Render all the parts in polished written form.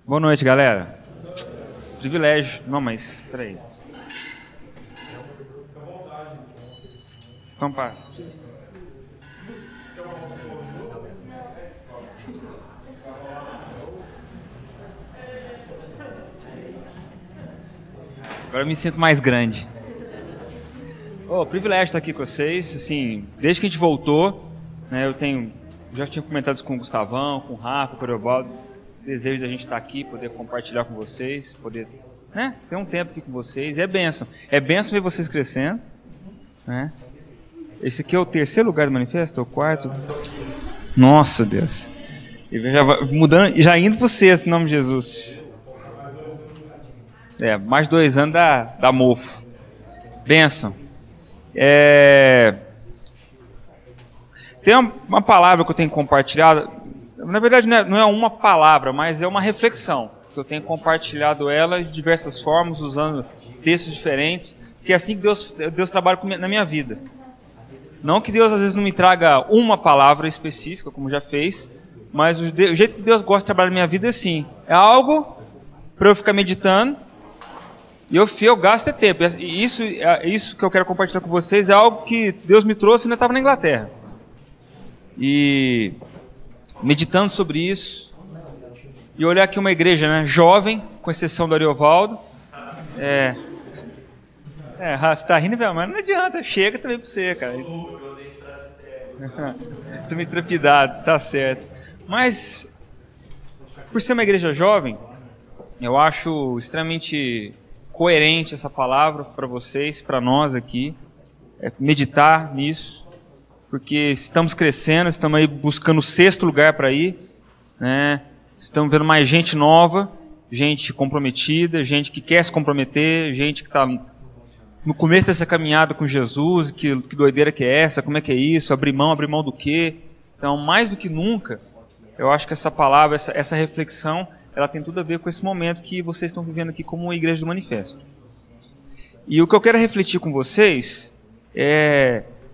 Boa noite, galera. Privilégio. Não, mas peraí. Então, pá. Agora eu me sinto mais grande. Privilégio estar aqui com vocês. Assim, desde que a gente voltou, né, já tinha comentado isso com o Gustavão, com o Rafa, com o Ariovaldo. Desejo da gente estar aqui, poder compartilhar com vocês, poder, né, ter um tempo aqui com vocês. É bênção. É bênção ver vocês crescendo, né? Esse aqui é o terceiro lugar do manifesto, ou o quarto? Nossa, Deus. Ele já vai mudando, já indo para o sexto, em nome de Jesus. Mais 2 anos da mofo. Bênção. Tem uma palavra que eu tenho compartilhado. Na verdade não é uma palavra, mas é uma reflexão. Que eu tenho compartilhado ela de diversas formas, usando textos diferentes. Que é assim que Deus trabalha na minha vida. Não que Deus às vezes não me traga uma palavra específica, como já fez. Mas o jeito que Deus gosta de trabalhar na minha vida é assim. É algo para eu ficar meditando. E eu gasto tempo. E isso que eu quero compartilhar com vocês é algo que Deus me trouxe quando eu estava na Inglaterra. E meditando sobre isso. E olhar aqui uma igreja, né, jovem, com exceção do Ariovaldo. Você está rindo, mas não adianta. Chega também para você, cara. Estou meio trepidado, tá certo. Mas, por ser uma igreja jovem, eu acho extremamente coerente essa palavra para vocês, para nós aqui, meditar nisso, porque estamos crescendo, estamos aí buscando o 6º lugar para ir, né? Estamos vendo mais gente nova, gente comprometida, gente que quer se comprometer, gente que está no começo dessa caminhada com Jesus, que doideira que é essa, como é que é isso, abrir mão do quê? Então, mais do que nunca, eu acho que essa palavra, essa reflexão, ela tem tudo a ver com esse momento que vocês estão vivendo aqui como Igreja do Manifesto. E o que eu quero refletir com vocês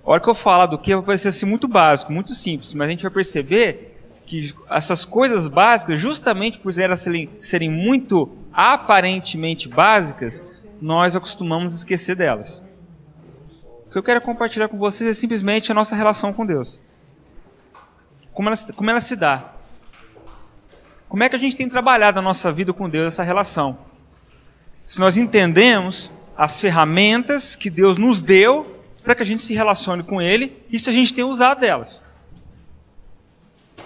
a hora que eu falar do que vai parecer assim muito básico, muito simples, mas a gente vai perceber que essas coisas básicas, justamente por elas serem muito aparentemente básicas, nós acostumamos esquecer delas. O que eu quero compartilhar com vocês é simplesmente a nossa relação com Deus. Como ela se dá. Como é que a gente tem trabalhado a nossa vida com Deus, essa relação? Se nós entendemos as ferramentas que Deus nos deu para que a gente se relacione com Ele e se a gente tem usado delas.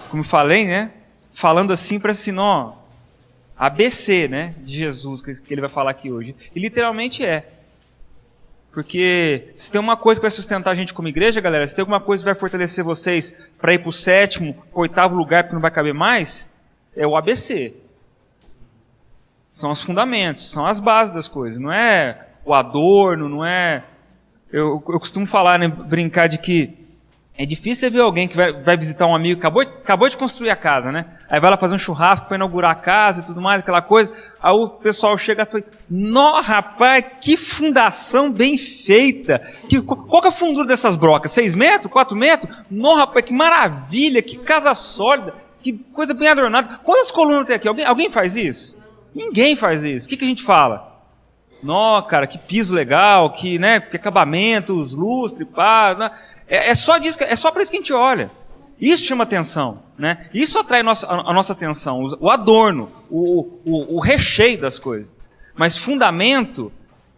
Como eu falei, né? Falando assim, parece assim, ABC, né? De Jesus, que Ele vai falar aqui hoje. E literalmente é. Porque se tem uma coisa que vai sustentar a gente como igreja, galera, se tem alguma coisa que vai fortalecer vocês para ir para o 7º, para o 8º lugar, porque não vai caber mais, é o ABC. São os fundamentos, são as bases das coisas. Não é o adorno, não é... Eu costumo falar, né, brincar de que é difícil ver alguém que vai visitar um amigo que acabou de construir a casa, né? Aí vai lá fazer um churrasco para inaugurar a casa e tudo mais, aquela coisa. Aí o pessoal chega e fala, nó, rapaz, que fundação bem feita. Qual que é a fundura dessas brocas? 6 metros? 4 metros? Nó, rapaz, que maravilha, que casa sólida, que coisa bem adornada. Quantas colunas tem aqui? Alguém faz isso? Ninguém faz isso. O que a gente fala? Nó, cara, que piso legal, que acabamento, os lustres, pá... Né? É só para isso que a gente olha. Isso chama atenção, né? Isso atrai a nossa atenção, o adorno, o recheio das coisas. Mas fundamento,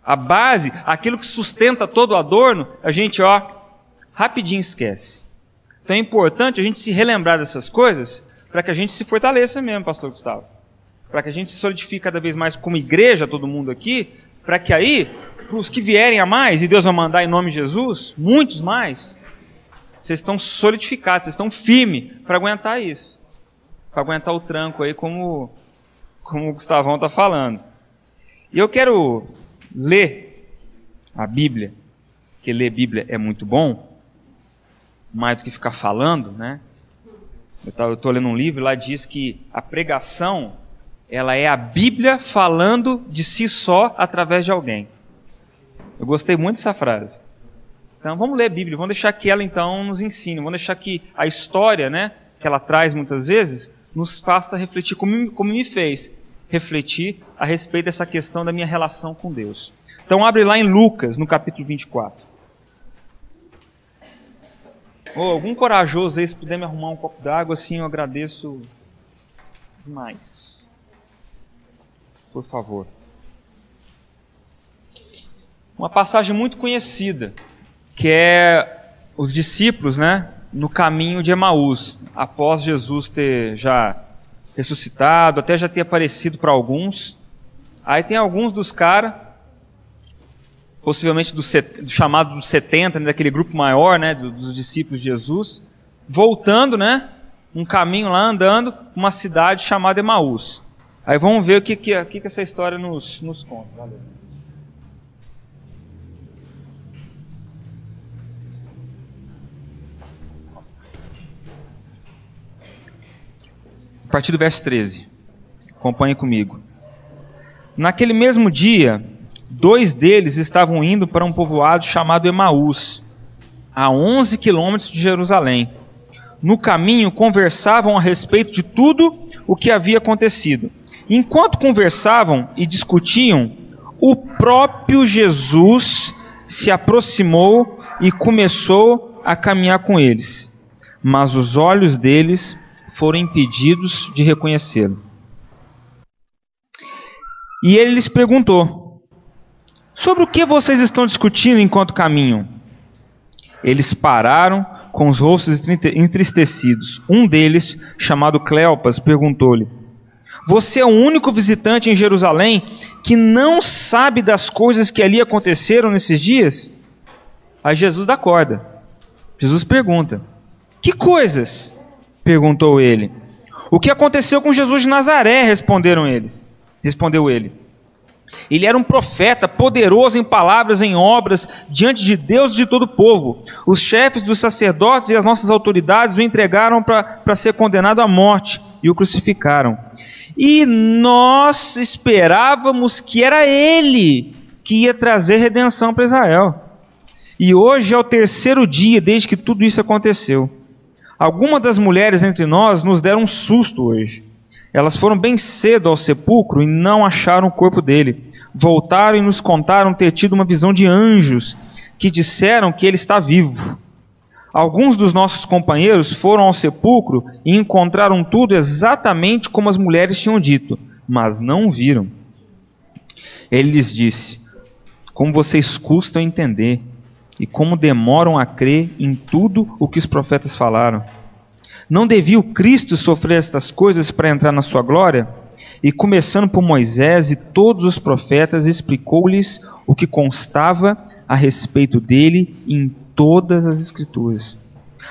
a base, aquilo que sustenta todo o adorno, a gente, rapidinho esquece. Então é importante a gente se relembrar dessas coisas para que a gente se fortaleça mesmo, pastor Gustavo. Para que a gente se solidifique cada vez mais como igreja, todo mundo aqui, para que aí, para os que vierem a mais, e Deus vai mandar em nome de Jesus, muitos mais, vocês estão solidificados, vocês estão firmes para aguentar isso. Para aguentar o tranco aí, como o Gustavão está falando. E eu quero ler a Bíblia, porque ler Bíblia é muito bom, mais do que ficar falando, né? Eu estou lendo um livro, lá diz que a pregação, ela é a Bíblia falando de si só através de alguém. Eu gostei muito dessa frase. Então vamos ler a Bíblia, vamos deixar que ela então nos ensine, vamos deixar que a história, né, que ela traz muitas vezes, nos faça refletir como me fez. refletir a respeito dessa questão da minha relação com Deus. Então abre lá em Lucas, no capítulo 24. Algum corajoso aí, se puder me arrumar um copo d'água, assim eu agradeço demais. Por favor. Uma passagem muito conhecida, que é os discípulos, né, no caminho de Emaús, após Jesus ter já ressuscitado, até já ter aparecido para alguns. Aí tem alguns dos caras, possivelmente do chamado dos 70, né, daquele grupo maior, né, dos discípulos de Jesus, voltando, né, um caminho lá, andando, uma cidade chamada Emaús. Aí vamos ver o que essa história nos conta. Valeu. A partir do verso 13. Acompanhe comigo. Naquele mesmo dia, 2 deles estavam indo para um povoado chamado Emaús, a 11 quilômetros de Jerusalém. No caminho, conversavam a respeito de tudo o que havia acontecido. Enquanto conversavam e discutiam, o próprio Jesus se aproximou e começou a caminhar com eles. Mas os olhos deles foram impedidos de reconhecê-lo. E ele lhes perguntou: sobre o que vocês estão discutindo enquanto caminham? Eles pararam com os rostos entristecidos. Um deles, chamado Cleopas, perguntou-lhe: você é o único visitante em Jerusalém que não sabe das coisas que ali aconteceram nesses dias? Aí Jesus dá corda. Jesus pergunta: que coisas? Perguntou ele. O que aconteceu com Jesus de Nazaré? Respondeu ele. Ele era um profeta, poderoso em palavras, em obras, diante de Deus e de todo o povo. Os chefes dos sacerdotes e as nossas autoridades o entregaram para ser condenado à morte e o crucificaram. E nós esperávamos que era ele que ia trazer redenção para Israel. E hoje é o 3º dia desde que tudo isso aconteceu. Algumas das mulheres entre nós nos deram um susto hoje. Elas foram bem cedo ao sepulcro e não acharam o corpo dele. Voltaram e nos contaram ter tido uma visão de anjos que disseram que ele está vivo. Alguns dos nossos companheiros foram ao sepulcro e encontraram tudo exatamente como as mulheres tinham dito, mas não viram. Ele lhes disse: como vocês custam a entender e como demoram a crer em tudo o que os profetas falaram. Não devia o Cristo sofrer estas coisas para entrar na sua glória? E começando por Moisés e todos os profetas, explicou-lhes o que constava a respeito dele em todas as Escrituras.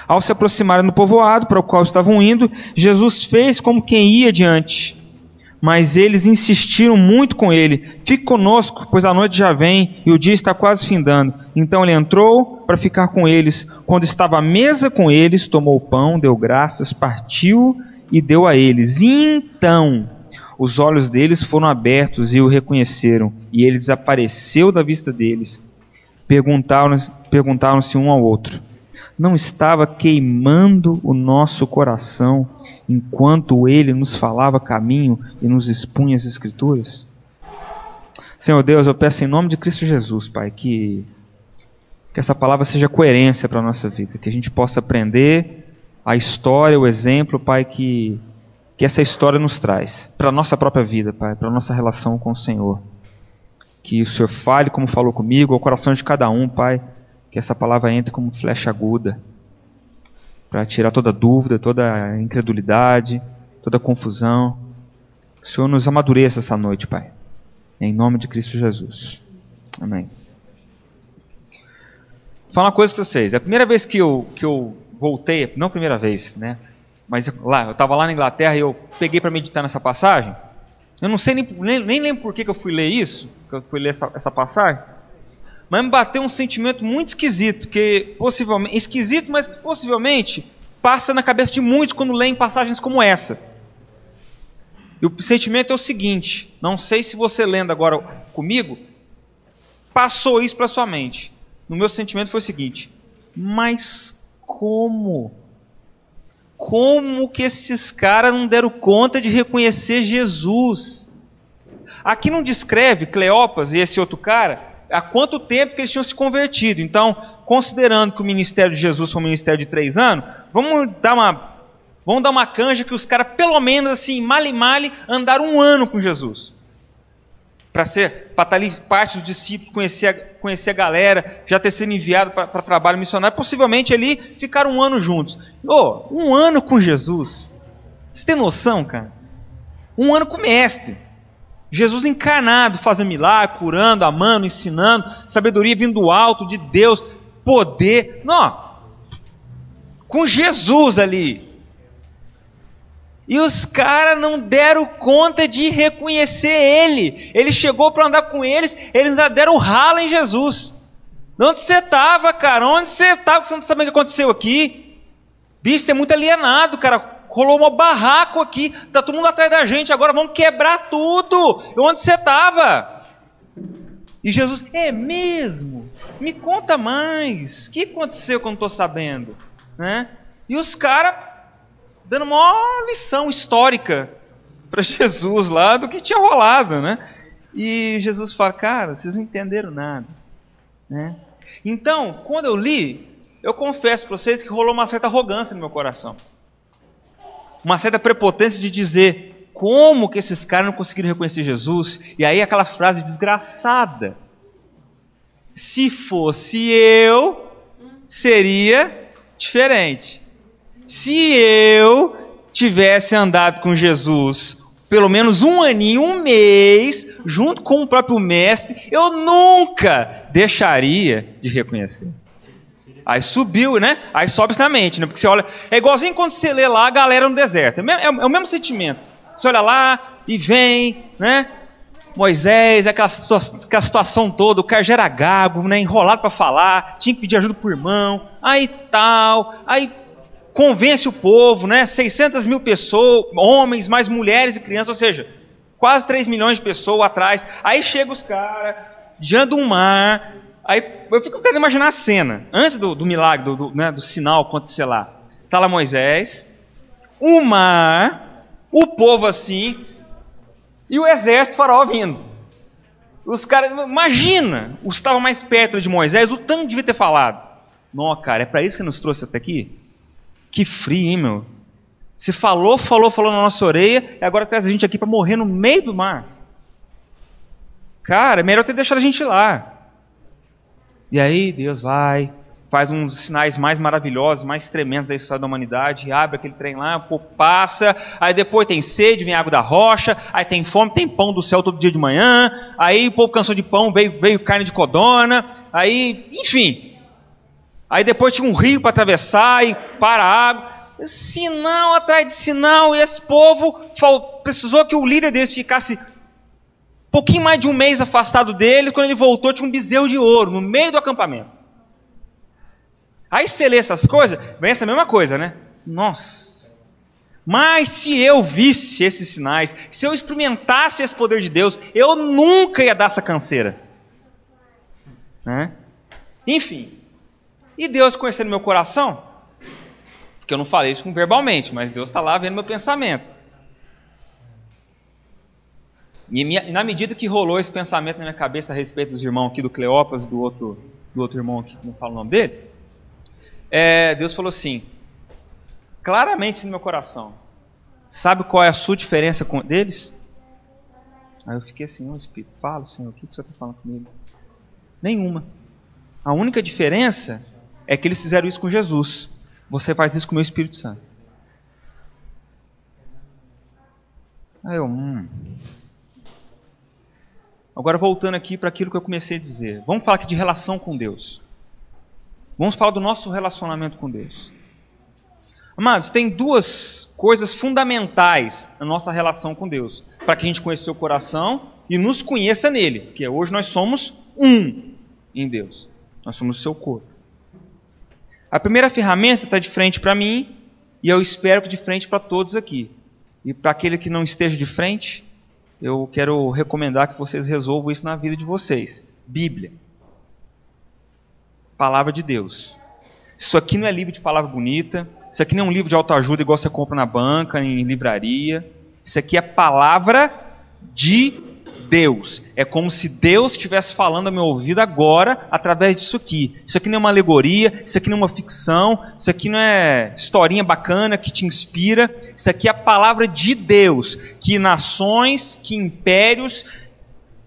Ao se aproximarem do povoado para o qual estavam indo, Jesus fez como quem ia adiante. Mas eles insistiram muito com ele: fique conosco, pois a noite já vem e o dia está quase findando. Então ele entrou para ficar com eles. Quando estava à mesa com eles, tomou o pão, deu graças, partiu e deu a eles. E então os olhos deles foram abertos e o reconheceram, e ele desapareceu da vista deles. Perguntaram-se um ao outro: não estava queimando o nosso coração enquanto ele nos falava caminho e nos expunha as Escrituras? Senhor Deus, eu peço em nome de Cristo Jesus, Pai, que essa palavra seja coerência para a nossa vida, que a gente possa aprender a história, o exemplo, Pai, que essa história nos traz para a nossa própria vida, Pai, para a nossa relação com o Senhor. Que o Senhor fale como falou comigo, ao coração de cada um, Pai, que essa palavra entre como flecha aguda, para tirar toda dúvida, toda incredulidade, toda confusão. Que o Senhor nos amadureça essa noite, Pai, em nome de Cristo Jesus. Amém. Vou falar uma coisa para vocês. A primeira vez que eu voltei, não a primeira vez, né? Mas eu estava lá na Inglaterra e eu peguei para meditar nessa passagem. Eu não sei nem lembro por que eu fui ler isso, que eu fui ler essa passagem. Mas me bateu um sentimento muito esquisito, esquisito, mas que possivelmente passa na cabeça de muitos quando leem passagens como essa. E o sentimento é o seguinte: não sei se você lendo agora comigo, passou isso para sua mente. No meu sentimento foi o seguinte: mas como? Como que esses caras não deram conta de reconhecer Jesus? Aqui não descreve Cleopas e esse outro cara há quanto tempo que eles tinham se convertido. Então, considerando que o ministério de Jesus foi um ministério de 3 anos, vamos dar uma canja que os caras, pelo menos assim, male, andaram 1 ano com Jesus. Para estar ali parte dos discípulos, conhecer a galera, já ter sido enviado para trabalho missionário. Possivelmente ali ficaram 1 ano juntos. 1 ano com Jesus. Você tem noção, cara? 1 ano com o mestre. Jesus encarnado, fazendo milagre, curando, amando, ensinando, sabedoria vindo do alto, de Deus, poder. Não, com Jesus ali. E os caras não deram conta de reconhecer ele. Ele chegou para andar com eles, eles já deram rala em Jesus. Onde você estava, cara? Onde você estava que você não sabe o que aconteceu aqui? Bicho, você é muito alienado, cara. Rolou um barraco aqui, tá todo mundo atrás da gente, agora vamos quebrar tudo. Onde você estava? E Jesus, é mesmo? Me conta mais. O que aconteceu que eu não estou sabendo? Né? E os caras dando uma lição histórica para Jesus lá do que tinha rolado, né? E Jesus fala, cara, vocês não entenderam nada, né? Então, quando eu li, eu confesso para vocês que rolou uma certa arrogância no meu coração. Uma certa prepotência de dizer como que esses caras não conseguiram reconhecer Jesus. E aí aquela frase desgraçada. Se fosse eu, seria diferente. Se eu tivesse andado com Jesus pelo menos 1 aninho, 1 mês, junto com o próprio mestre, eu nunca deixaria de reconhecer. Aí subiu, né? Aí sobe na mente, né? Porque você olha... É igualzinho quando você lê lá a galera no deserto. É o mesmo sentimento. Você olha lá e vem, né? Moisés, aquela situação toda, o cara já era gago, né? Enrolado para falar, tinha que pedir ajuda pro irmão, aí tal, aí convence o povo, né? 600 mil pessoas, homens, mais mulheres e crianças, ou seja, quase 3 milhões de pessoas atrás. Aí chega os caras, diante do mar... Aí eu fico tentando imaginar a cena, antes do milagre, do sinal acontecer lá. Está lá Moisés, o mar, o povo assim, e o exército faraó vindo. Os caras, imagina, os que estavam mais perto de Moisés, o tanto devia ter falado. Não, cara, é para isso que você nos trouxe até aqui? Que frio, hein, meu? Você falou na nossa orelha, e agora traz a gente aqui para morrer no meio do mar. Cara, é melhor ter deixado a gente lá. E aí Deus vai, faz um dos sinais mais maravilhosos, mais tremendos da história da humanidade, abre aquele trem lá, o povo passa, aí depois tem sede, vem água da rocha, aí tem fome, tem pão do céu todo dia de manhã, aí o povo cansou de pão, veio carne de codorna, aí, enfim. Aí depois tinha um rio para atravessar e para a água, sinal atrás de sinal, e esse povo precisou que o líder deles ficasse pouquinho mais de 1 mês afastado dele. Quando ele voltou, tinha um bezerro de ouro no meio do acampamento. Aí você lê essas coisas, vem essa mesma coisa, né? Nossa! Mas se eu visse esses sinais, se eu experimentasse esse poder de Deus, eu nunca ia dar essa canseira, né? Enfim, e Deus conhecendo meu coração, porque eu não falei isso verbalmente, mas Deus está lá vendo meu pensamento. E na medida que rolou esse pensamento na minha cabeça a respeito dos irmãos aqui, do Cleopas e do outro irmão aqui, que não falo o nome dele, Deus falou assim, claramente no meu coração, sabe qual é a sua diferença deles? Aí eu fiquei assim, Espírito, fala, Senhor, o que você está falando comigo? Nenhuma. A única diferença é que eles fizeram isso com Jesus. Você faz isso com o meu Espírito Santo. Aí eu... Agora voltando aqui para aquilo que eu comecei a dizer. Vamos falar aqui de relação com Deus. Vamos falar do nosso relacionamento com Deus. Amados, tem 2 coisas fundamentais na nossa relação com Deus. Para que a gente conheça o seu coração e nos conheça nele. Porque hoje nós somos um em Deus. Nós somos o seu corpo. A primeira ferramenta está de frente para mim e eu espero que de frente para todos aqui. E para aquele que não esteja de frente, eu quero recomendar que vocês resolvam isso na vida de vocês. Bíblia. Palavra de Deus. Isso aqui não é livro de palavra bonita. Isso aqui não é um livro de autoajuda igual você compra na banca, em livraria. Isso aqui é palavra de Deus. É como se Deus estivesse falando ao meu ouvido agora, através disso aqui. Isso aqui não é uma alegoria, isso aqui não é uma ficção, isso aqui não é historinha bacana que te inspira. Isso aqui é a palavra de Deus, que nações, que impérios,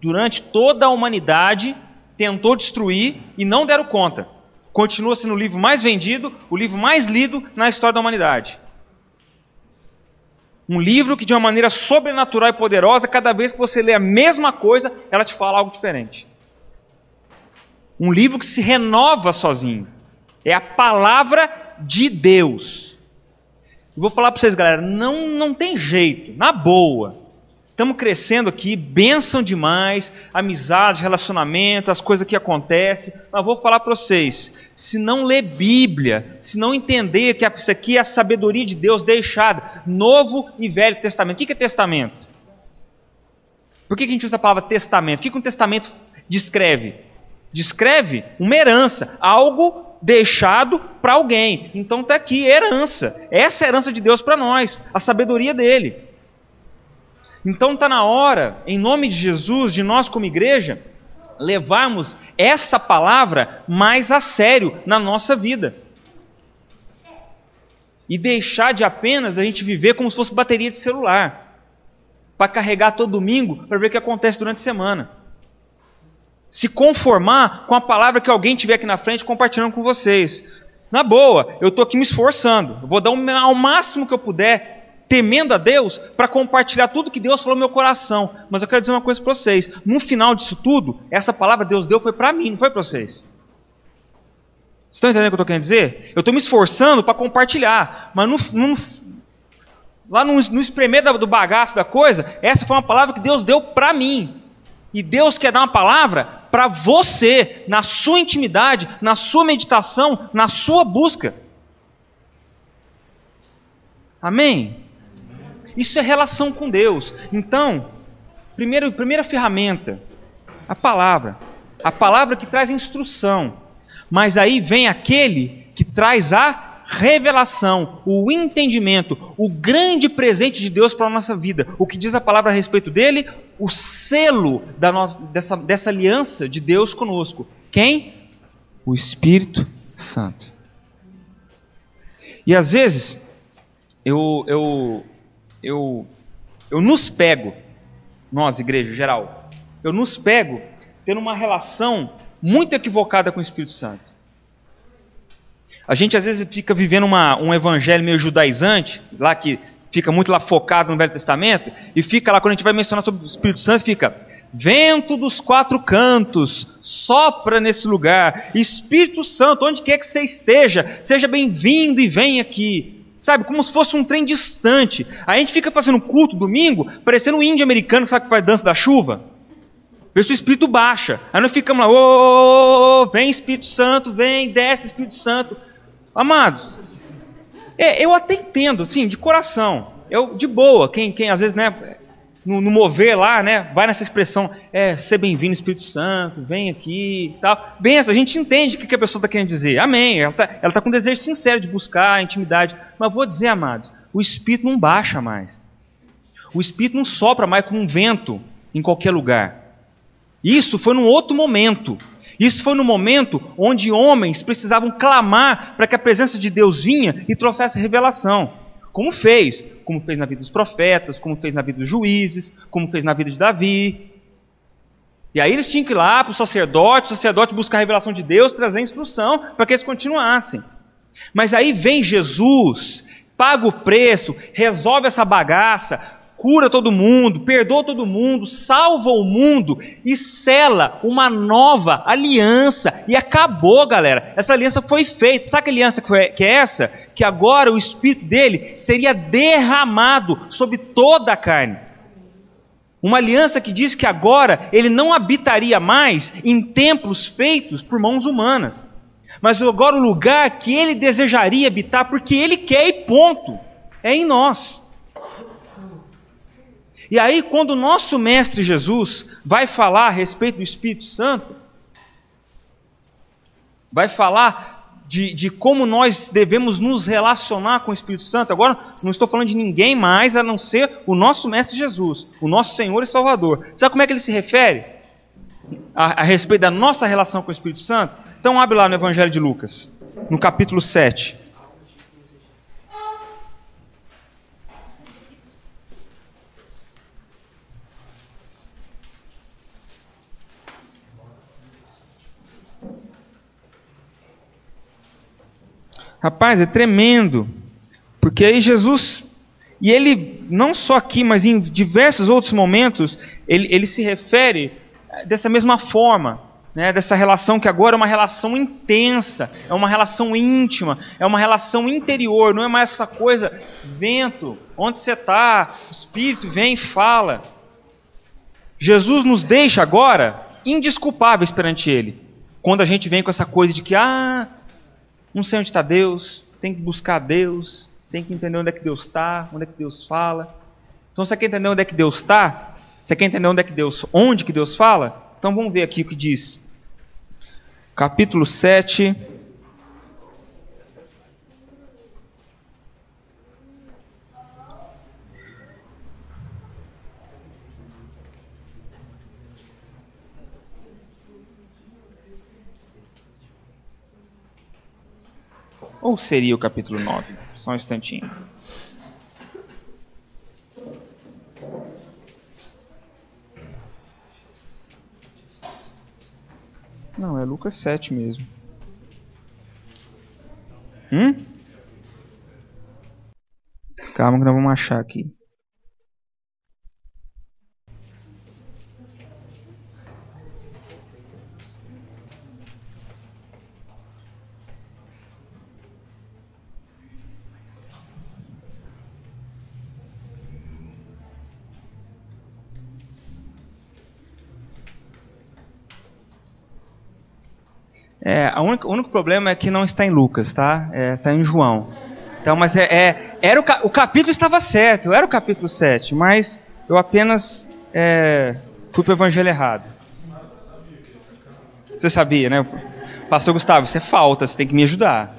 durante toda a humanidade, tentou destruir e não deram conta. Continua sendo o livro mais vendido, o livro mais lido na história da humanidade. Um livro que de uma maneira sobrenatural e poderosa, cada vez que você lê a mesma coisa, ela te fala algo diferente. Um livro que se renova sozinho. É a palavra de Deus. Eu vou falar para vocês, galera, não tem jeito, na boa. Estamos crescendo aqui, bênção demais, amizade, relacionamento, as coisas que acontecem. Mas vou falar para vocês, se não ler Bíblia, se não entender que isso aqui é a sabedoria de Deus deixada, Novo e Velho Testamento. O que é testamento? Por que a gente usa a palavra testamento? O que um testamento descreve? Descreve uma herança, algo deixado para alguém. Então está aqui, herança. Essa é a herança de Deus para nós, a sabedoria dele. Então está na hora, em nome de Jesus, de nós como igreja, levarmos essa palavra mais a sério na nossa vida. E deixar de apenas a gente viver como se fosse bateria de celular, para carregar todo domingo, para ver o que acontece durante a semana. Se conformar com a palavra que alguém tiver aqui na frente compartilhando com vocês. Na boa, eu estou aqui me esforçando, eu vou dar ao máximo que eu puder, temendo a Deus, para compartilhar tudo que Deus falou no meu coração. Mas eu quero dizer uma coisa para vocês, no final disso tudo, essa palavra Deus deu foi para mim, não foi para vocês. Vocês estão entendendo o que eu estou querendo dizer? Eu estou me esforçando para compartilhar, mas lá no espremer do bagaço da coisa, essa foi uma palavra que Deus deu para mim. E Deus quer dar uma palavra para você, na sua intimidade, na sua meditação, na sua busca. Amém? Isso é relação com Deus. Então, primeira ferramenta, a palavra que traz instrução. Mas aí vem aquele que traz a revelação, o entendimento, o grande presente de Deus para a nossa vida. O que diz a palavra a respeito dele? O selo dessa aliança de Deus conosco. Quem? O Espírito Santo. E às vezes, eu nos pego, nós, igreja geral, eu nos pego tendo uma relação muito equivocada com o Espírito Santo. A gente às vezes fica vivendo um evangelho meio judaizante, lá que fica muito lá focado no Velho Testamento, e fica lá, quando a gente vai mencionar sobre o Espírito Santo, fica: vento dos quatro cantos, sopra nesse lugar, Espírito Santo, onde quer que você esteja, seja bem-vindo e venha aqui. Sabe, como se fosse um trem distante. Aí a gente fica fazendo culto domingo, parecendo um índio americano, sabe, que faz dança da chuva? Vê se o Espírito baixa. Aí nós ficamos lá, vem Espírito Santo, vem, desce Espírito Santo. Amados, eu até entendo, sim, de coração. Eu, de boa, quem às vezes, né, no mover lá, né, vai nessa expressão, ser bem-vindo Espírito Santo, vem aqui e tal. Benção, a gente entende o que a pessoa está querendo dizer. Amém, ela tá com um desejo sincero de buscar a intimidade. Mas vou dizer, amados, o Espírito não baixa mais. O Espírito não sopra mais como um vento em qualquer lugar. Isso foi num outro momento. Isso foi no momento onde homens precisavam clamar para que a presença de Deus vinha e trouxesse revelação. Como fez na vida dos profetas, como fez na vida dos juízes, como fez na vida de Davi. E aí eles tinham que ir lá para o sacerdote buscar a revelação de Deus, trazer instrução para que eles continuassem. Mas aí vem Jesus, paga o preço, resolve essa bagaça, cura todo mundo, perdoa todo mundo, salva o mundo e sela uma nova aliança. E acabou, galera. Essa aliança foi feita. Sabe que aliança que é essa? Que agora o Espírito dele seria derramado sobre toda a carne. Uma aliança que diz que agora ele não habitaria mais em templos feitos por mãos humanas, mas agora o lugar que ele desejaria habitar, porque ele quer e ponto, é em nós. E aí, quando o nosso Mestre Jesus vai falar a respeito do Espírito Santo, vai falar de como nós devemos nos relacionar com o Espírito Santo. Agora, não estou falando de ninguém mais a não ser o nosso Mestre Jesus, o nosso Senhor e Salvador. Sabe como é que ele se refere a respeito da nossa relação com o Espírito Santo? Então, abre lá no Evangelho de Lucas, no capítulo 7. Rapaz, é tremendo, porque aí Jesus, e ele, não só aqui, mas em diversos outros momentos, ele se refere dessa mesma forma, né, dessa relação que agora é uma relação intensa, é uma relação íntima, é uma relação interior, não é mais essa coisa, vento, onde você está, o Espírito vem e fala. Jesus nos deixa agora indesculpáveis perante Ele, quando a gente vem com essa coisa de que, não sei onde está Deus, tem que buscar Deus, tem que entender onde é que Deus está, onde é que Deus fala. Então, você quer entender onde é que Deus está? Você quer entender onde que Deus fala? Então, vamos ver aqui o que diz. Capítulo 7. Ou seria o capítulo 9? Só um instantinho. Não, é Lucas 7 mesmo. Calma que nós vamos achar aqui. O único problema é que não está em Lucas, tá? Está em João. Então, mas o capítulo estava certo, era o capítulo 7, mas eu apenas fui para o evangelho errado. Você sabia, né? Pastor Gustavo, isso é falta, você tem que me ajudar.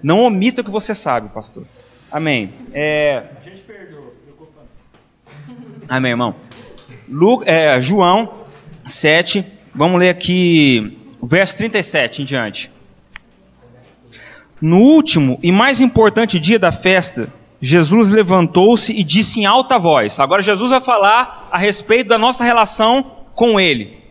Não omita o que você sabe, pastor. Amém. A gente perdoa. Amém, irmão. João 7, vamos ler aqui o verso 37 em diante. No último e mais importante dia da festa, Jesus levantou-se e disse em alta voz. Agora Jesus vai falar a respeito da nossa relação com Ele.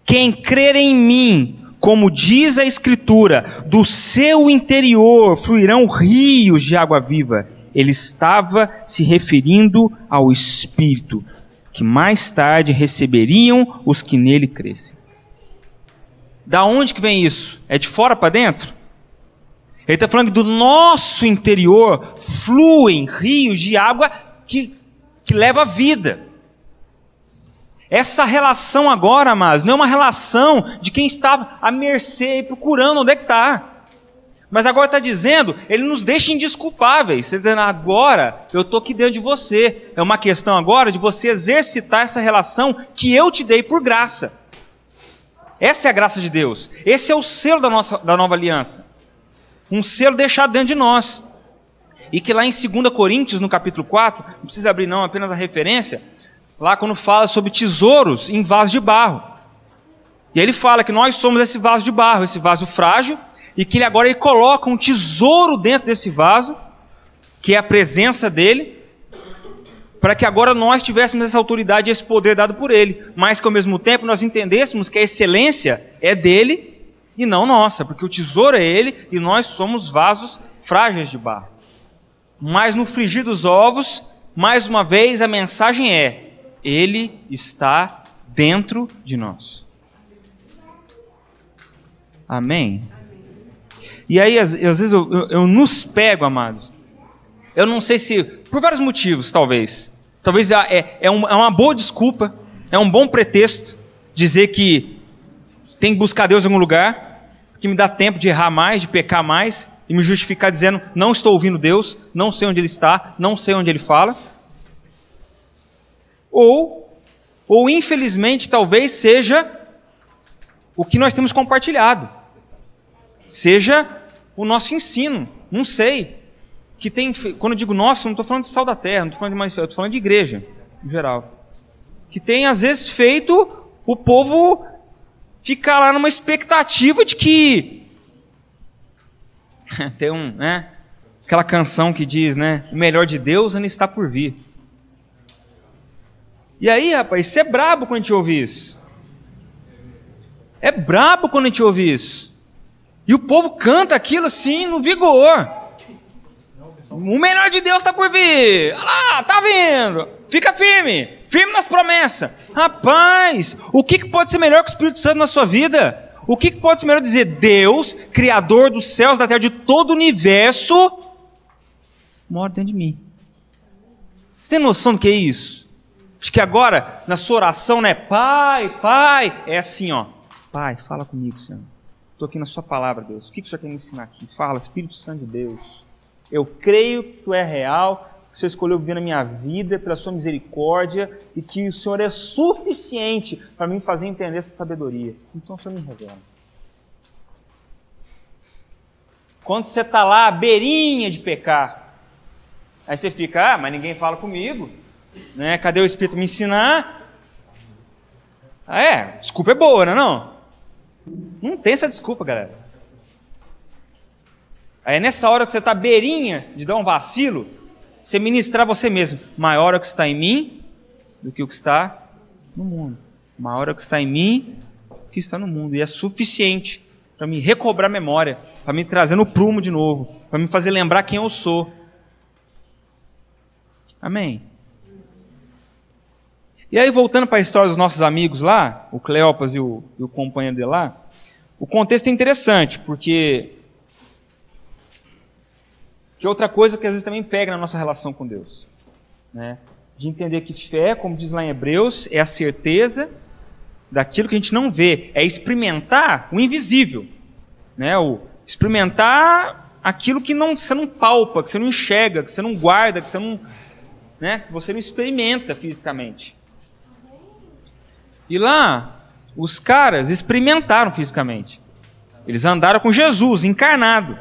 Quem crer em mim, como diz a Escritura, do seu interior fluirão rios de água viva. Ele estava se referindo ao Espírito, que mais tarde receberiam os que nele crescem. Da onde que vem isso? É de fora para dentro? Ele está falando que do nosso interior fluem rios de água que leva a vida. Essa relação agora, amados, não é uma relação de quem está à mercê procurando onde é que está. Mas agora está dizendo, ele nos deixa indesculpáveis. Está dizendo, agora eu estou aqui dentro de você. É uma questão agora de você exercitar essa relação que eu te dei por graça. Essa é a graça de Deus. Esse é o selo da nova aliança. Um selo deixado dentro de nós. E que lá em 2 Coríntios, no capítulo 4, não precisa abrir não, apenas a referência, lá quando fala sobre tesouros em vaso de barro. E ele fala que nós somos esse vaso de barro, esse vaso frágil, e que ele coloca um tesouro dentro desse vaso, que é a presença dele, para que agora nós tivéssemos essa autoridade e esse poder dado por Ele, mas que ao mesmo tempo nós entendêssemos que a excelência é dele e não nossa, porque o tesouro é Ele e nós somos vasos frágeis de barro. Mas no frigir dos ovos, mais uma vez a mensagem é: Ele está dentro de nós. Amém? E aí às vezes eu nos pego, amados. Eu não sei se, por vários motivos, talvez é uma boa desculpa, é um bom pretexto dizer que tem que buscar Deus em algum lugar, que me dá tempo de errar mais, de pecar mais, e me justificar dizendo, não estou ouvindo Deus, não sei onde Ele está, não sei onde Ele fala. Ou infelizmente, talvez seja o que nós temos compartilhado. seja o nosso ensino, não sei. Que tem, quando eu digo nosso, não estou falando de sal da terra, não estou falando de mais, eu estou falando de igreja, em geral. Que tem, às vezes, feito o povo ficar lá numa expectativa de que... tem aquela canção que diz, o melhor de Deus ainda está por vir. E aí, rapaz, isso é brabo quando a gente ouve isso. É brabo quando a gente ouve isso. E o povo canta aquilo assim, no vigor. O melhor de Deus está por vir. Olha lá, tá vindo. Fica firme. Firme nas promessas. Rapaz, o que pode ser melhor que o Espírito Santo na sua vida? O que pode ser melhor dizer Deus, Criador dos céus, da terra, de todo o universo, mora dentro de mim. Você tem noção do que é isso? Acho que agora, na sua oração, Pai, é assim, ó. Pai, fala comigo, Senhor. Estou aqui na sua palavra, Deus. O que o Senhor quer me ensinar aqui? Fala, Espírito Santo de Deus. Eu creio que Tu é real, que o Senhor escolheu viver na minha vida pela Sua misericórdia e que o Senhor é suficiente para me fazer entender essa sabedoria. Então o Senhor me revela. Quando você está lá à beirinha de pecar, aí você fica, mas ninguém fala comigo, Cadê o Espírito me ensinar? Desculpa é boa, não? Não tem essa desculpa, galera. Aí é nessa hora que você está à beirinha de dar um vacilo, você ministrar você mesmo. Maior é o que está em mim do que o que está no mundo. Maior é o que está em mim do que está no mundo. E é suficiente para me recobrar a memória, para me trazer no prumo de novo, para me fazer lembrar quem eu sou. Amém? E aí, voltando para a história dos nossos amigos lá, o Cleopas e o companheiro dele lá, o contexto é interessante, porque... que é outra coisa que às vezes também pega na nossa relação com Deus. De entender que fé, como diz lá em Hebreus, é a certeza daquilo que a gente não vê. É experimentar o invisível. Experimentar aquilo que você não palpa, que você não enxerga, que você não guarda, que você não experimenta fisicamente. E lá, os caras experimentaram fisicamente. Eles andaram com Jesus, encarnado.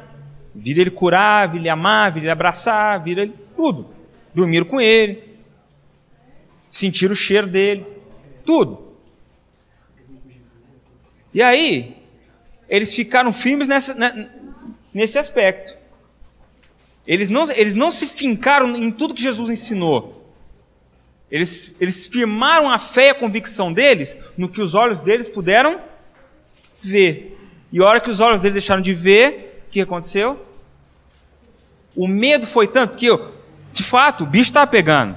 Viram ele curar, viram ele amar, viram ele abraçar, viram ele tudo. Dormiram com ele, sentiram o cheiro dele, tudo. E aí, eles ficaram firmes nesse aspecto. Eles não se fincaram em tudo que Jesus ensinou. Eles firmaram a fé e a convicção deles no que os olhos deles puderam ver. E a hora que os olhos deles deixaram de ver, o que aconteceu? O medo foi tanto que, de fato, o bicho estava pegando.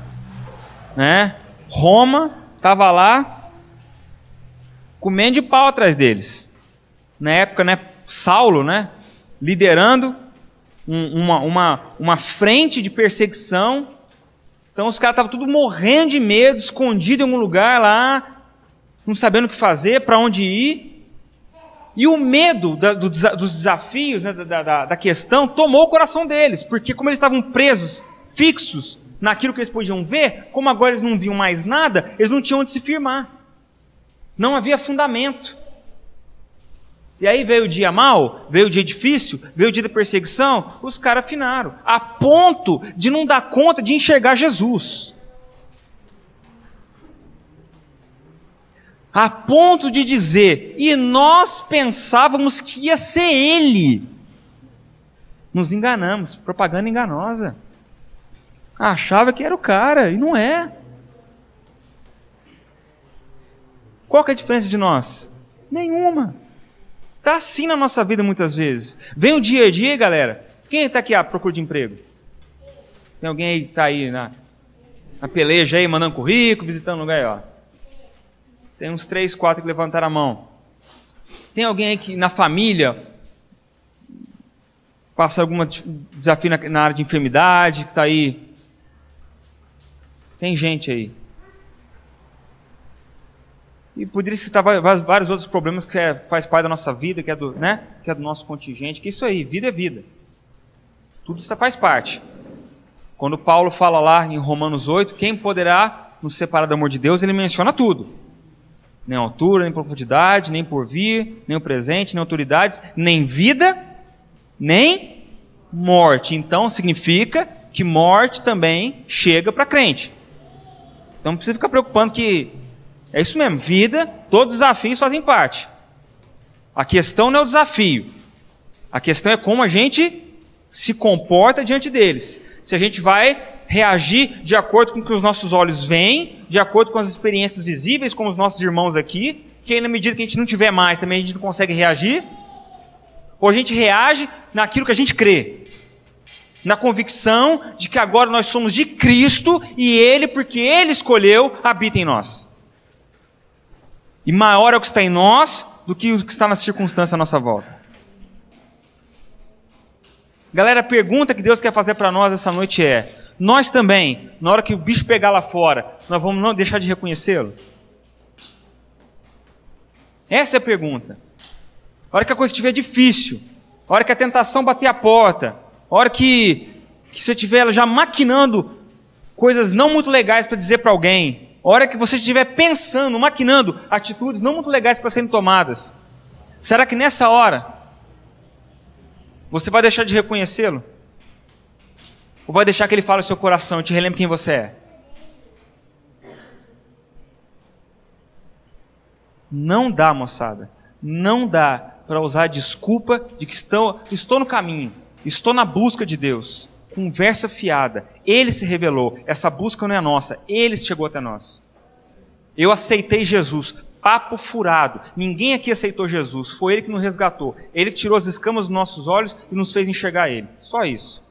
Roma estava lá comendo de pau atrás deles. Na época, Saulo, liderando uma frente de perseguição. Então os caras estavam tudo morrendo de medo, escondido em algum lugar lá, não sabendo o que fazer, para onde ir. E o medo dos desafios, da questão, tomou o coração deles, porque como eles estavam presos, fixos naquilo que eles podiam ver, como agora eles não viam mais nada, eles não tinham onde se firmar. Não havia fundamento. E aí veio o dia mau, veio o dia difícil, veio o dia da perseguição, os caras afinaram, a ponto de não dar conta de enxergar Jesus. A ponto de dizer, e nós pensávamos que ia ser ele. Nos enganamos, propaganda enganosa. Achava que era o cara, e não é. Qual que é a diferença de nós? Nenhuma. Está assim na nossa vida muitas vezes. Vem o dia a dia, galera. Quem está aqui à procura de emprego? Tem alguém aí que está aí na peleja aí, mandando currículo, visitando lugar aí, ó. Tem uns 3, 4 que levantaram a mão. Tem alguém aí que na família passa algum desafio na área de enfermidade, que está aí? Tem gente aí. E poderia citar vários outros problemas que faz parte da nossa vida, que é do nosso contingente, que isso aí, vida é vida. Tudo isso faz parte. Quando Paulo fala lá em Romanos 8, quem poderá nos separar do amor de Deus, ele menciona tudo. Nem altura, nem profundidade, nem porvir, nem o presente, nem autoridades, nem vida, nem morte. Então significa que morte também chega para crente. Então não precisa ficar preocupando que é isso mesmo, vida, todos os desafios fazem parte. A questão não é o desafio. A questão é como a gente se comporta diante deles. Se a gente vai reagir de acordo com o que os nossos olhos veem, de acordo com as experiências visíveis, como os nossos irmãos aqui, que aí na medida que a gente não tiver mais, também a gente não consegue reagir, ou a gente reage naquilo que a gente crê, na convicção de que agora nós somos de Cristo e Ele, porque Ele escolheu, habita em nós. E maior é o que está em nós do que o que está na circunstância à nossa volta. Galera, a pergunta que Deus quer fazer para nós essa noite é: nós também, na hora que o bicho pegar lá fora, nós vamos não deixar de reconhecê-lo? Essa é a pergunta. A hora que a coisa estiver difícil, a hora que a tentação bater a porta, a hora que você estiver já maquinando coisas não muito legais para dizer para alguém, a hora que você estiver pensando, maquinando atitudes não muito legais para serem tomadas, será que nessa hora você vai deixar de reconhecê-lo? Ou vai deixar que ele fale o seu coração e te relembre quem você é? Não dá, moçada. Não dá para usar a desculpa de que estou no caminho, estou na busca de Deus. Conversa fiada. Ele se revelou. Essa busca não é nossa. Ele chegou até nós. Eu aceitei Jesus. Papo furado. Ninguém aqui aceitou Jesus. Foi Ele que nos resgatou. Ele que tirou as escamas dos nossos olhos e nos fez enxergar Ele. Só isso.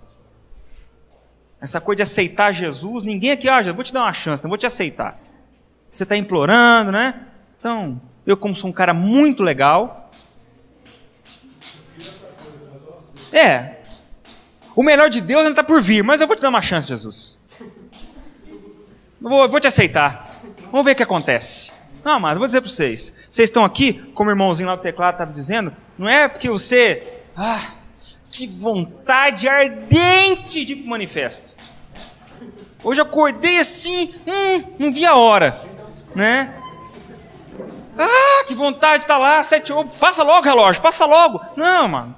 Essa coisa de aceitar Jesus, ninguém aqui, vou te dar uma chance, não vou te aceitar. Você está implorando, né? Então, eu como sou um cara muito legal. O melhor de Deus ainda está por vir, mas eu vou te dar uma chance, Jesus. Eu vou te aceitar. Vamos ver o que acontece. Não, mas eu vou dizer para vocês. Vocês estão aqui, como o irmãozinho lá do teclado estava dizendo, não é porque você... que vontade ardente de ir para o manifesto. Hoje eu acordei assim, não vi a hora, né? Que vontade de estar lá, 7 horas, passa logo relógio, passa logo. Não, mano,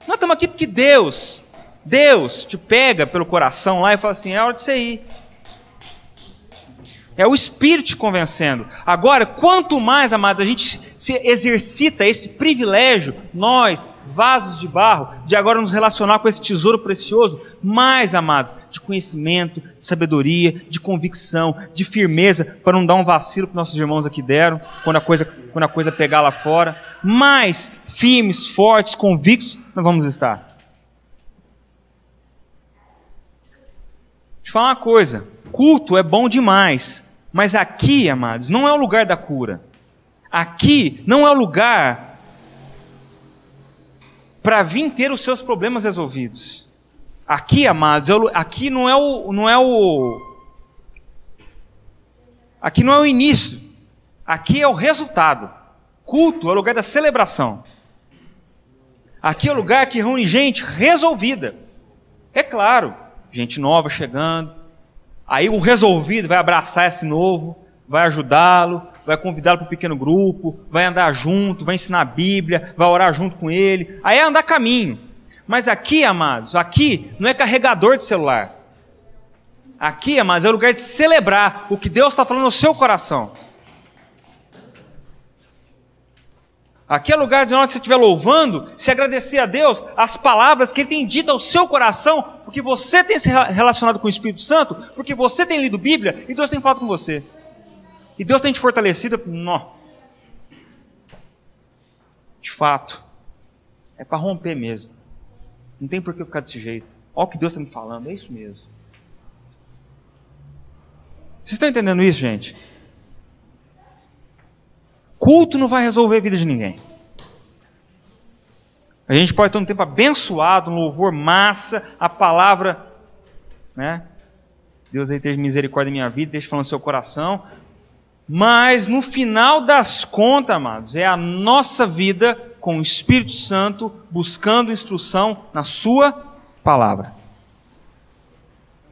nós estamos aqui porque Deus te pega pelo coração lá e fala assim, é hora de você ir. É o Espírito te convencendo. Agora, quanto mais, amados, a gente se exercita esse privilégio, nós, vasos de barro, de agora nos relacionar com esse tesouro precioso, mais, amados, de conhecimento, de sabedoria, de convicção, de firmeza, para não dar um vacilo que nossos irmãos aqui deram, quando a coisa pegar lá fora, mais firmes, fortes, convictos, nós vamos estar. Deixa eu falar uma coisa. Culto é bom demais, mas aqui, amados, não é o lugar da cura. Aqui não é o lugar para vir ter os seus problemas resolvidos. Aqui, amados, aqui não é o início. Aqui é o resultado. Culto é o lugar da celebração. Aqui é o lugar que reúne gente resolvida. É claro, gente nova chegando. Aí o resolvido vai abraçar esse novo, vai ajudá-lo, vai convidá-lo para um pequeno grupo, vai andar junto, vai ensinar a Bíblia, vai orar junto com ele. Aí é andar caminho. Mas aqui, amados, aqui não é carregador de celular. Aqui, amados, é o lugar de celebrar o que Deus está falando no seu coração. Aqui é o lugar de, na hora que você estiver louvando, se agradecer a Deus as palavras que Ele tem dito ao seu coração, porque você tem se relacionado com o Espírito Santo, porque você tem lido Bíblia e Deus tem falado com você. E Deus tem te fortalecido. Não. De fato, é para romper mesmo. Não tem por que ficar desse jeito. Olha o que Deus está me falando, é isso mesmo. Vocês estão entendendo isso, gente? Culto não vai resolver a vida de ninguém. A gente pode ter um tempo abençoado, um louvor massa, a palavra, né? Deus aí tenha misericórdia da minha vida, deixa falando no seu coração. Mas no final das contas, amados, é a nossa vida com o Espírito Santo buscando instrução na sua palavra.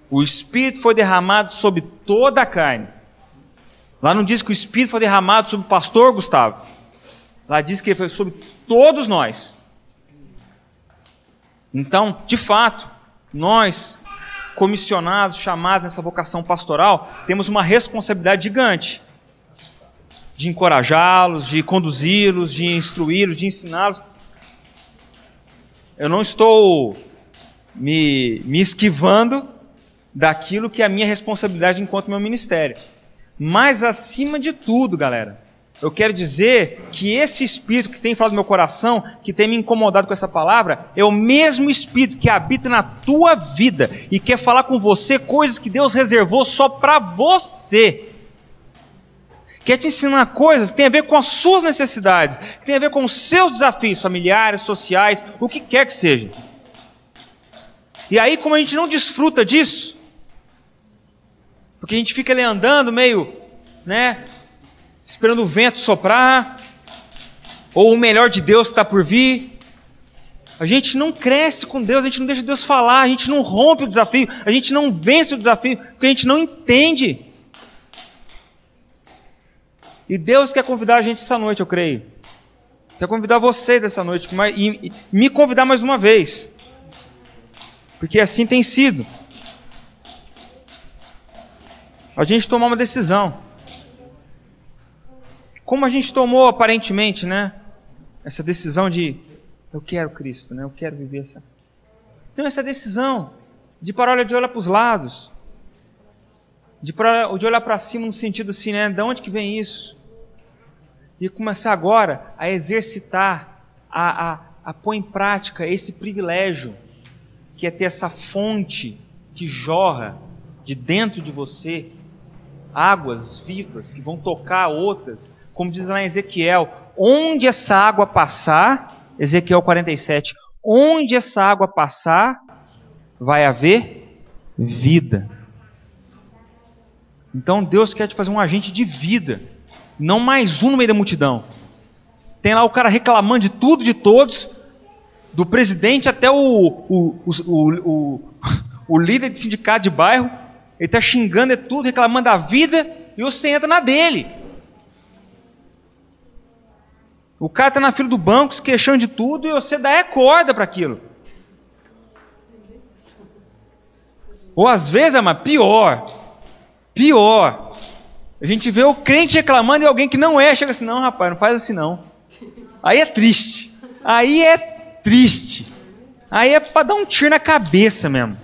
O Espírito foi derramado sobre toda a carne. Lá não diz que o Espírito foi derramado sobre o pastor Gustavo. Lá diz que ele foi sobre todos nós. Então, de fato, nós, comissionados, chamados nessa vocação pastoral, temos uma responsabilidade gigante de encorajá-los, de conduzi-los, de instruí-los, de ensiná-los. Eu não estou me esquivando daquilo que é a minha responsabilidade enquanto meu ministério. Mas, acima de tudo, galera, eu quero dizer que esse Espírito que tem falado no meu coração, que tem me incomodado com essa palavra, é o mesmo Espírito que habita na tua vida e quer falar com você coisas que Deus reservou só para você. Quer te ensinar coisas que tem a ver com as suas necessidades, que tem a ver com os seus desafios familiares, sociais, o que quer que seja. E aí, como a gente não desfruta disso, porque a gente fica ali andando meio, esperando o vento soprar, ou o melhor de Deus que está por vir, a gente não cresce com Deus, a gente não deixa Deus falar, a gente não rompe o desafio, a gente não vence o desafio, porque a gente não entende. E Deus quer convidar a gente essa noite, eu creio. Quer convidar vocês dessa noite, e me convidar mais uma vez. Porque assim tem sido. A gente tomar uma decisão. Como a gente tomou aparentemente, essa decisão de eu quero Cristo, eu quero viver essa. Então essa decisão de parar de olhar para os lados, de olhar para cima no sentido assim, de onde que vem isso? E começar agora a exercitar, a pôr em prática esse privilégio, que é ter essa fonte que jorra de dentro de você, águas vivas que vão tocar outras, como diz lá em Ezequiel, onde essa água passar, Ezequiel 47, onde essa água passar, vai haver vida. Então Deus quer te fazer um agente de vida, não mais um no meio da multidão. Tem lá o cara reclamando de tudo, de todos, do presidente até o líder de sindicato de bairro, ele está xingando tudo, reclamando da vida, e você entra na dele. O cara está na fila do banco, se queixando de tudo, e você dá corda para aquilo. Ou às vezes, pior. A gente vê o crente reclamando e alguém que não chega assim, não rapaz, não faz assim não. Aí é triste. Aí é para dar um tiro na cabeça mesmo.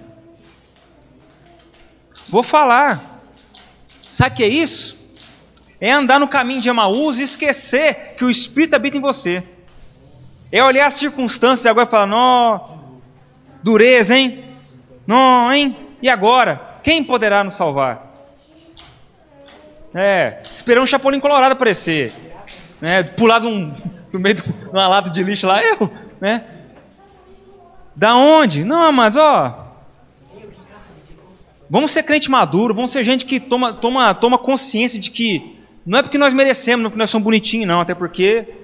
Vou falar. Sabe o que é isso? É andar no caminho de Emaús e esquecer que o Espírito habita em você. É olhar as circunstâncias e agora falar, nó, dureza, hein? Nó, hein? E agora? Quem poderá nos salvar? Esperando um Chapolin Colorado aparecer. Pular do meio de uma lata de lixo lá, Da onde? Não, amados, vamos ser crente maduro, vamos ser gente que toma consciência de que não é porque nós merecemos, não é porque nós somos bonitinhos, não. Até porque,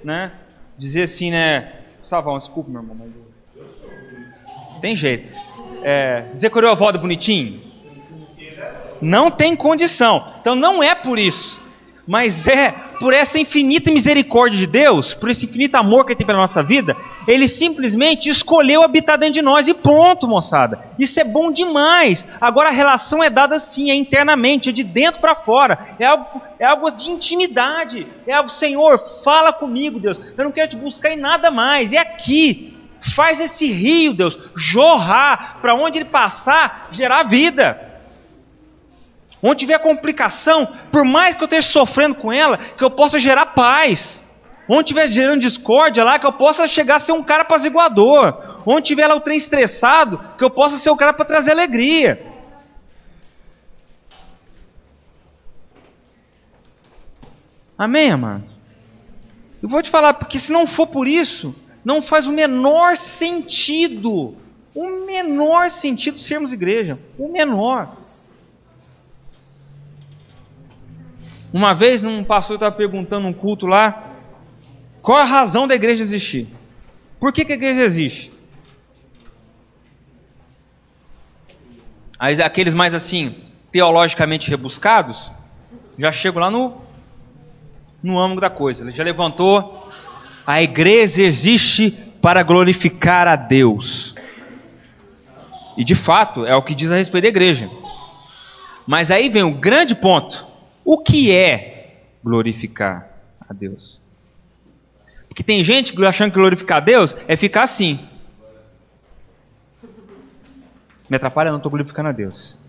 dizer assim, Savão, desculpa, meu irmão, mas tem jeito. Dizer que eu a voz bonitinho, não tem condição. Então não é por isso, mas é por essa infinita misericórdia de Deus, por esse infinito amor que Ele tem pela nossa vida. Ele simplesmente escolheu habitar dentro de nós e pronto, moçada. Isso é bom demais. Agora a relação é dada assim, é internamente, é de dentro para fora. É algo de intimidade. É algo, Senhor, fala comigo, Deus. Eu não quero te buscar em nada mais. É aqui. Faz esse rio, Deus, jorrar, para onde ele passar, gerar vida. Onde tiver complicação, por mais que eu esteja sofrendo com ela, que eu possa gerar paz. Onde tiver gerando discórdia lá, que eu possa chegar a ser um cara apaziguador. Onde tiver lá o trem estressado, que eu possa ser o cara para trazer alegria. Amém, amados? Eu vou te falar, porque se não for por isso, não faz o menor sentido sermos igreja. O menor. Uma vez um pastor estava perguntando num culto lá, qual a razão da igreja existir? Por que a igreja existe? Aí aqueles mais assim, teologicamente rebuscados, Já chego lá no âmago da coisa. Ele já levantou. A igreja existe para glorificar a Deus. E de fato é o que diz a respeito da igreja. Mas aí vem o grande ponto. O que é glorificar a Deus? Porque tem gente achando que glorificar a Deus é ficar assim. Me atrapalha, não estou glorificando a Deus.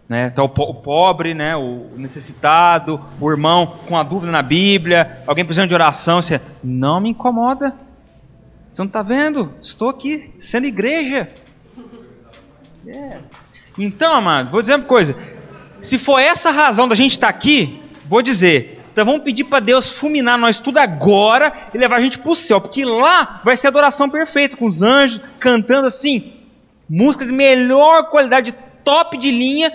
Né? Então, o pobre, né? O necessitado, o irmão com a dúvida na Bíblia, alguém precisando de oração, você não me incomoda. Você não está vendo? Estou aqui sendo igreja. Então, amado, vou dizer uma coisa. Se for essa a razão da gente estar aqui, vou dizer, então vamos pedir para Deus fulminar nós tudo agora e levar a gente para o céu, porque lá vai ser a adoração perfeita, com os anjos cantando assim, música de melhor qualidade, top de linha,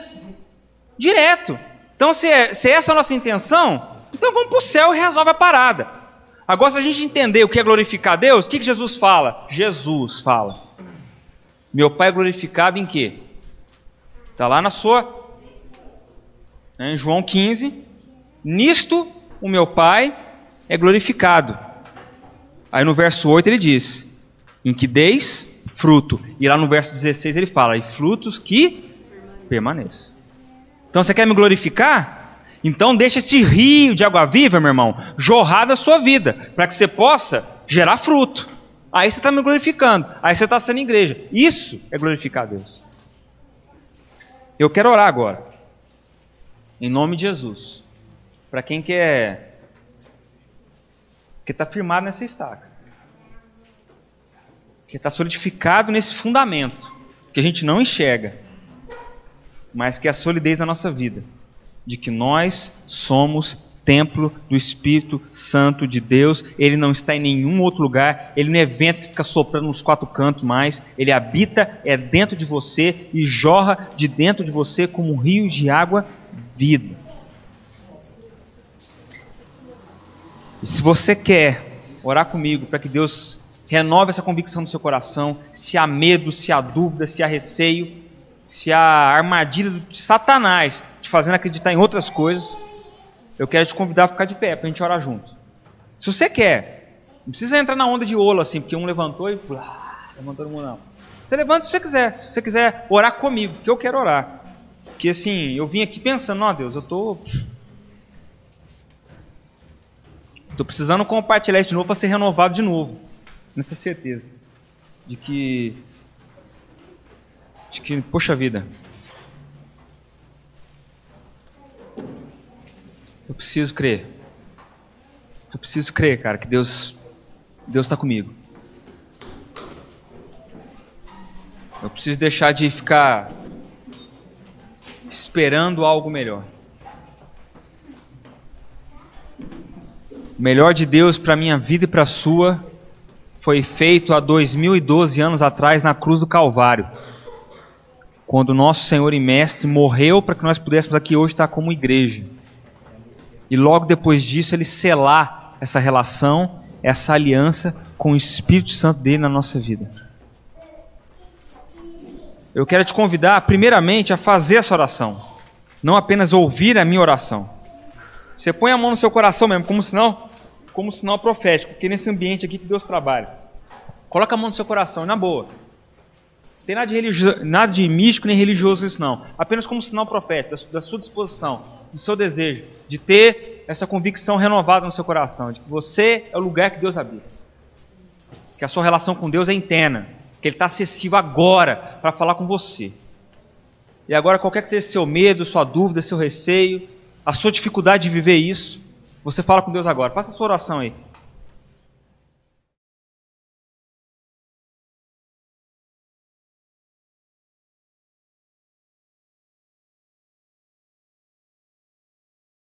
direto. Então, se essa é a nossa intenção, então vamos para o céu e resolve a parada. Agora, se a gente entender o que é glorificar a Deus, o que Jesus fala? Jesus fala: meu Pai é glorificado em quê? Está lá na sua... Em João 15, nisto o meu Pai é glorificado. Aí no verso 8 ele diz, em que deis fruto. E lá no verso 16 ele fala, e frutos que permaneçam. Então você quer me glorificar? Então deixa esse rio de água viva, meu irmão, jorrar da sua vida, para que você possa gerar fruto. Aí você está me glorificando, aí você está sendo igreja. Isso é glorificar a Deus. Eu quero orar agora. Em nome de Jesus, para quem quer, que está firmado nessa estaca, que está solidificado nesse fundamento, que a gente não enxerga, mas que é a solidez da nossa vida, de que nós somos templo do Espírito Santo de Deus, Ele não está em nenhum outro lugar, Ele não é vento que fica soprando nos quatro cantos mais, Ele habita, dentro de você e jorra de dentro de você como um rio de água vida. E se você quer orar comigo para que Deus renove essa convicção no seu coração, se há medo, se há dúvida, se há receio, se há armadilha de Satanás te fazendo acreditar em outras coisas, eu quero te convidar a ficar de pé para a gente orar junto. Se você quer, não precisa entrar na onda de ouro assim, porque um levantou e levantou no mundo, não. Você levanta se você quiser. Se você quiser orar comigo, porque eu quero orar. Porque assim, eu vim aqui pensando, ó Deus, eu tô precisando compartilhar isso de novo para ser renovado de novo. Nessa certeza. De que, poxa vida, eu preciso crer. Eu preciso crer, cara, que Deus está comigo. Eu preciso deixar de ficar esperando algo melhor. O melhor de Deus para a minha vida e para a sua foi feito há 2012 anos atrás na cruz do Calvário, quando o nosso Senhor e Mestre morreu para que nós pudéssemos aqui hoje estar como igreja. E logo depois disso Ele selar essa relação, essa aliança com o Espírito Santo dele na nossa vida. Eu quero te convidar primeiramente a fazer essa oração, não apenas ouvir a minha oração. Você põe a mão no seu coração mesmo, como sinal profético, porque nesse ambiente aqui que Deus trabalha. Coloca a mão no seu coração, na boa. Não tem nada de místico nem religioso nisso não. Apenas como sinal profético, da sua disposição, do seu desejo, de ter essa convicção renovada no seu coração, de que você é o lugar que Deus habita. Que a sua relação com Deus é interna, que Ele está acessível agora para falar com você. E agora, qualquer que seja seu medo, sua dúvida, seu receio, a sua dificuldade de viver isso, você fala com Deus agora. Faça a sua oração aí.